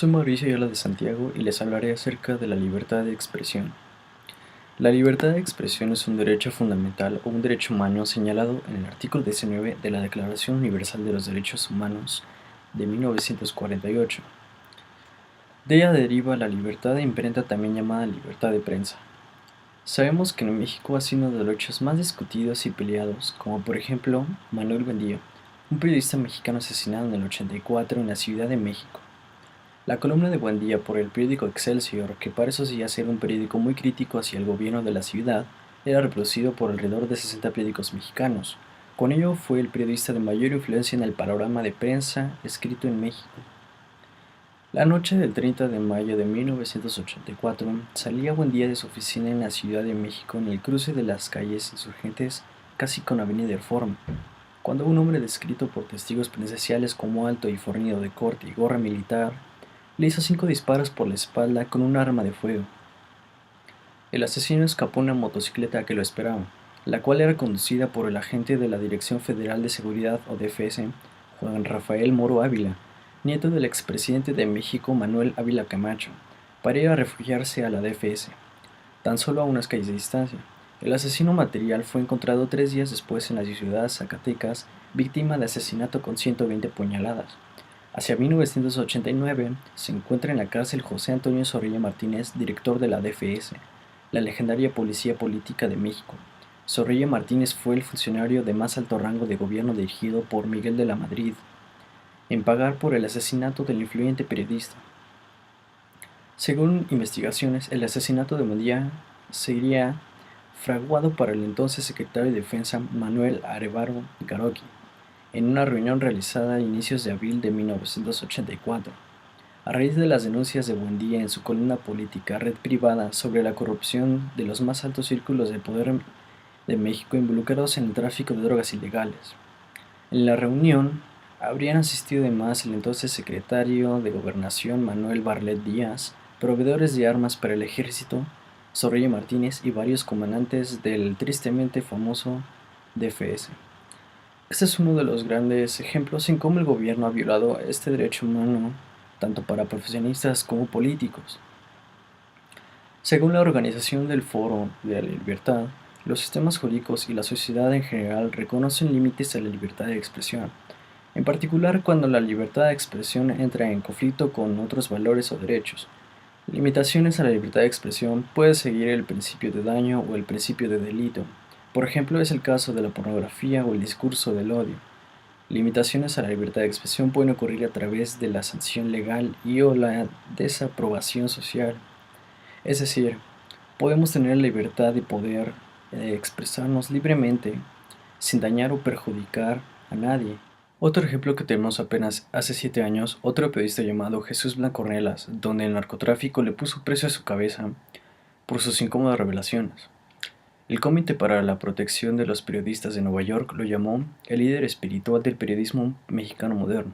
Soy Mauricio Ayala de Santiago y les hablaré acerca de la libertad de expresión. La libertad de expresión es un derecho fundamental o un derecho humano señalado en el artículo 19 de la Declaración Universal de los Derechos Humanos de 1948. De ella deriva la libertad de imprenta, también llamada libertad de prensa. Sabemos que en México ha sido uno de los hechos más discutidos y peleados, como por ejemplo Manuel Buendía, un periodista mexicano asesinado en el 84 en la Ciudad de México. La columna de Buendía por el periódico Excelsior, que para esos días era un periódico muy crítico hacia el gobierno de la ciudad, era reproducido por alrededor de 60 periódicos mexicanos. Con ello fue el periodista de mayor influencia en el panorama de prensa escrito en México. La noche del 30 de mayo de 1984 salía Buendía de su oficina en la Ciudad de México en el cruce de las calles Insurgentes, casi con Avenida Reforma, cuando un hombre descrito por testigos presenciales como alto y fornido de corte y gorra militar le hizo 5 disparos por la espalda con un arma de fuego. El asesino escapó en una motocicleta que lo esperaba, la cual era conducida por el agente de la Dirección Federal de Seguridad o DFS, Juan Rafael Moro Ávila, nieto del expresidente de México Manuel Ávila Camacho, para ir a refugiarse a la DFS, tan solo a unas calles de distancia. El asesino material fue encontrado 3 días después en la ciudad de Zacatecas, víctima de asesinato con 120 puñaladas. Hacia 1989 se encuentra en la cárcel José Antonio Zorrilla Martínez, director de la DFS, la legendaria Policía Política de México. Zorrilla Martínez fue el funcionario de más alto rango de gobierno dirigido por Miguel de la Madrid, en pagar por el asesinato del influyente periodista. Según investigaciones, el asesinato de Buendía sería fraguado para el entonces secretario de Defensa Manuel Arévalo Garocki, en una reunión realizada a inicios de abril de 1984, a raíz de las denuncias de Buendía en su columna política Red Privada sobre la corrupción de los más altos círculos de poder de México involucrados en el tráfico de drogas ilegales. En la reunión habrían asistido además el entonces secretario de Gobernación Manuel Barlet Díaz, proveedores de armas para el ejército, Zorrilla Martínez y varios comandantes del tristemente famoso DFS. Este es uno de los grandes ejemplos en cómo el gobierno ha violado este derecho humano, tanto para profesionistas como políticos. Según la organización del Foro de la Libertad, los sistemas jurídicos y la sociedad en general reconocen límites a la libertad de expresión, en particular cuando la libertad de expresión entra en conflicto con otros valores o derechos. Limitaciones a la libertad de expresión puede seguir el principio de daño o el principio de delito. Por ejemplo, es el caso de la pornografía o el discurso del odio. Limitaciones a la libertad de expresión pueden ocurrir a través de la sanción legal y o la desaprobación social. Es decir, podemos tener la libertad de poder expresarnos libremente, sin dañar o perjudicar a nadie. Otro ejemplo que tenemos apenas hace 7 años, otro periodista llamado Jesús Blanco Ornelas, donde el narcotráfico le puso precio a su cabeza por sus incómodas revelaciones. El Comité para la Protección de los Periodistas de Nueva York lo llamó el líder espiritual del periodismo mexicano moderno.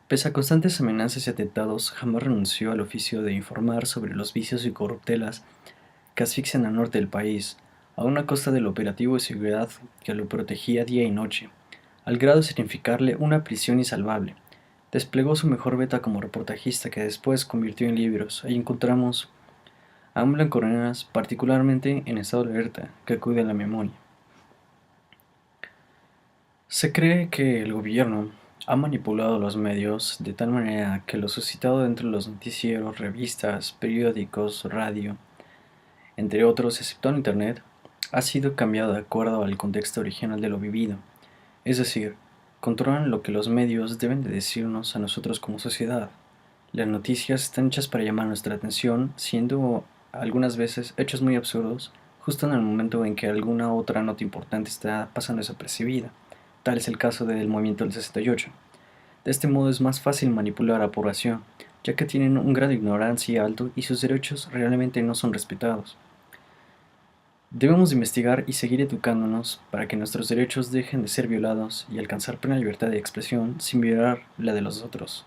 Pese a constantes amenazas y atentados, jamás renunció al oficio de informar sobre los vicios y corruptelas que asfixian al norte del país, a una costa del operativo de seguridad que lo protegía día y noche, al grado de significarle una prisión insalvable. Desplegó su mejor beta como reportajista, que después convirtió en libros. Ahí encontramos a un Blanco Ornelas particularmente en estado de alerta, que acude a la memoria. Se cree que el gobierno ha manipulado los medios de tal manera que lo suscitado dentro de los noticieros, revistas, periódicos, radio, entre otros, excepto Internet, ha sido cambiado de acuerdo al contexto original de lo vivido. Es decir, controlan lo que los medios deben de decirnos a nosotros como sociedad. Las noticias están hechas para llamar nuestra atención, siendo algunas veces hechos muy absurdos, justo en el momento en que alguna otra nota importante está pasando desapercibida. Tal es el caso del movimiento del 68. De este modo es más fácil manipular a la población, ya que tienen un grado de ignorancia alto y sus derechos realmente no son respetados. Debemos investigar y seguir educándonos para que nuestros derechos dejen de ser violados y alcanzar plena libertad de expresión sin violar la de los otros.